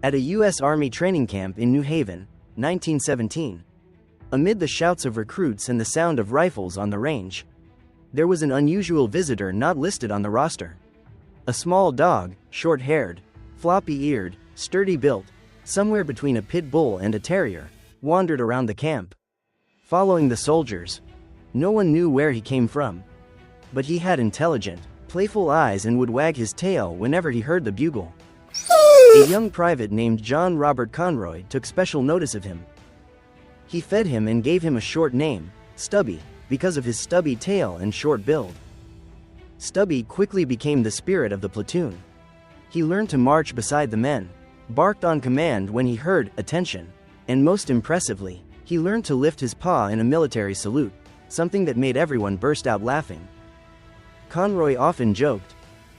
At a U.S. Army training camp in New Haven, 1917. Amid the shouts of recruits and the sound of rifles on the range, there was an unusual visitor not listed on the roster. A small dog, short-haired, floppy-eared, sturdy-built, somewhere between a pit bull and a terrier, wandered around the camp, following the soldiers. No one knew where he came from, but he had intelligent, playful eyes and would wag his tail whenever he heard the bugle. A young private named John Robert Conroy took special notice of him. He fed him and gave him a short name, Stubby, because of his stubby tail and short build. Stubby quickly became the spirit of the platoon. He learned to march beside the men, barked on command when he heard "attention," and most impressively, he learned to lift his paw in a military salute, something that made everyone burst out laughing. Conroy often joked,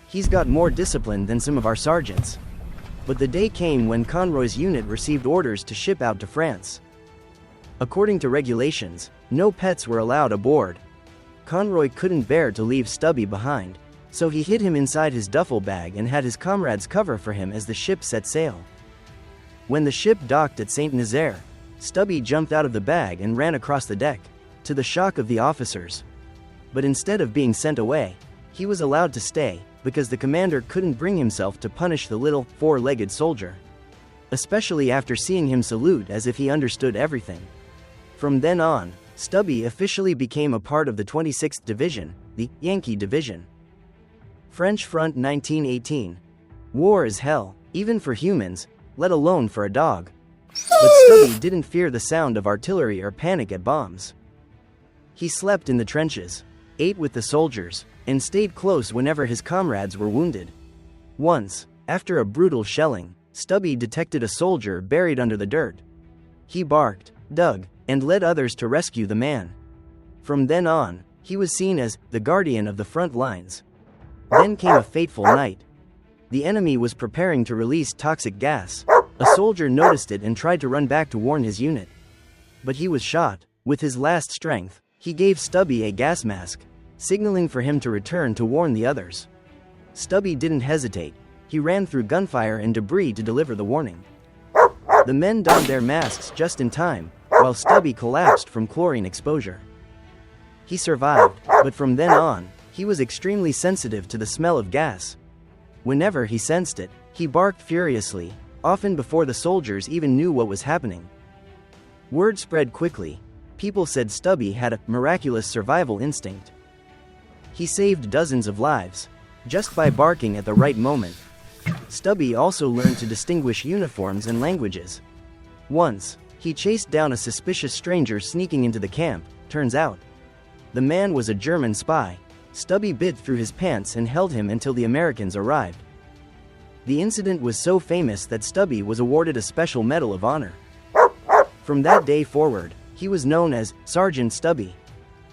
"He's got more discipline than some of our sergeants." But the day came when Conroy's unit received orders to ship out to France. According to regulations, no pets were allowed aboard. Conroy couldn't bear to leave Stubby behind, so he hid him inside his duffel bag and had his comrades cover for him as the ship set sail. When the ship docked at St. Nazaire, Stubby jumped out of the bag and ran across the deck, to the shock of the officers. But instead of being sent away, he was allowed to stay, because the commander couldn't bring himself to punish the little, four-legged soldier, especially after seeing him salute as if he understood everything. From then on, Stubby officially became a part of the 26th Division, the Yankee Division. French Front 1918. War is hell, even for humans, let alone for a dog. But Stubby didn't fear the sound of artillery or panic at bombs. He slept in the trenches, ate with the soldiers, and stayed close whenever his comrades were wounded. Once, after a brutal shelling, Stubby detected a soldier buried under the dirt. He barked, dug, and led others to rescue the man. From then on, he was seen as the guardian of the front lines. Then came a fateful night. The enemy was preparing to release toxic gas. A soldier noticed it and tried to run back to warn his unit. But he was shot. With his last strength, he gave Stubby a gas mask, signaling for him to return to warn the others. Stubby didn't hesitate. He ran through gunfire and debris to deliver the warning. The men donned their masks just in time, while Stubby collapsed from chlorine exposure. He survived, but from then on, he was extremely sensitive to the smell of gas. Whenever he sensed it, he barked furiously, often before the soldiers even knew what was happening. Word spread quickly. People said Stubby had a miraculous survival instinct. He saved dozens of lives, just by barking at the right moment. Stubby also learned to distinguish uniforms and languages. Once, he chased down a suspicious stranger sneaking into the camp. Turns out, the man was a German spy. Stubby bit through his pants and held him until the Americans arrived. The incident was so famous that Stubby was awarded a Special Medal of Honor. From that day forward, he was known as Sergeant Stubby.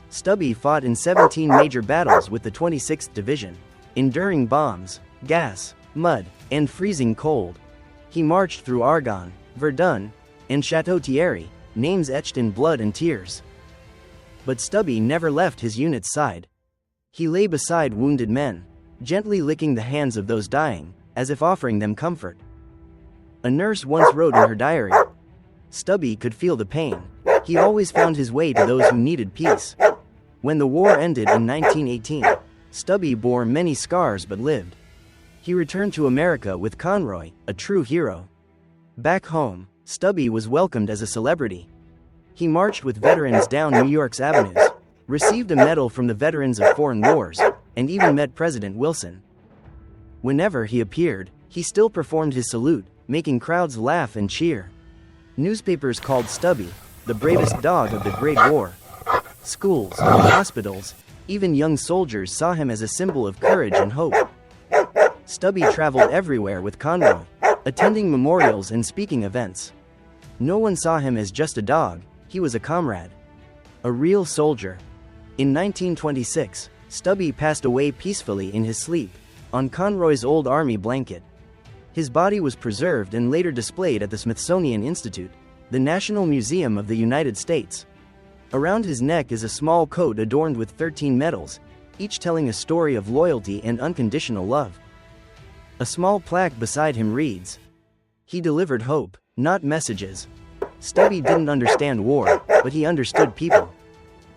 Stubby fought in 17 major battles with the 26th Division, enduring bombs, gas, mud, and freezing cold. He marched through Argonne, Verdun, and Château-Thierry, names etched in blood and tears. But Stubby never left his unit's side. He lay beside wounded men, gently licking the hands of those dying, as if offering them comfort. A nurse once wrote in her diary, "Stubby could feel the pain. He always found his way to those who needed peace." When the war ended in 1918, Stubby bore many scars but lived. He returned to America with Conroy, a true hero. Back home, Stubby was welcomed as a celebrity. He marched with veterans down New York's avenues, received a medal from the veterans of foreign wars, and even met President Wilson. Whenever he appeared, he still performed his salute, making crowds laugh and cheer. Newspapers called Stubby the bravest dog of the Great War. Schools, hospitals, even young soldiers saw him as a symbol of courage and hope. Stubby traveled everywhere with Conroy, attending memorials and speaking events. No one saw him as just a dog, he was a comrade, a real soldier. In 1926, Stubby passed away peacefully in his sleep, on Conroy's old army blanket. His body was preserved and later displayed at the Smithsonian Institute, the National Museum of the United States. Around his neck is a small coat adorned with 13 medals, each telling a story of loyalty and unconditional love. A small plaque beside him reads, He delivered hope, not messages. Stubby didn't understand war, but he understood people.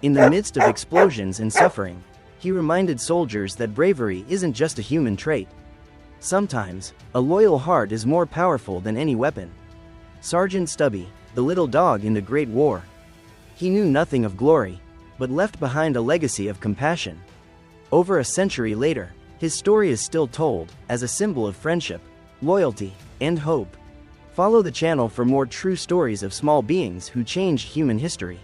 In the midst of explosions and suffering, he reminded soldiers that bravery isn't just a human trait. Sometimes, a loyal heart is more powerful than any weapon. Sergeant Stubby, the little dog in the Great War. He knew nothing of glory, but left behind a legacy of compassion. Over a century later, his story is still told, as a symbol of friendship, loyalty, and hope. Follow the channel for more true stories of small beings who changed human history.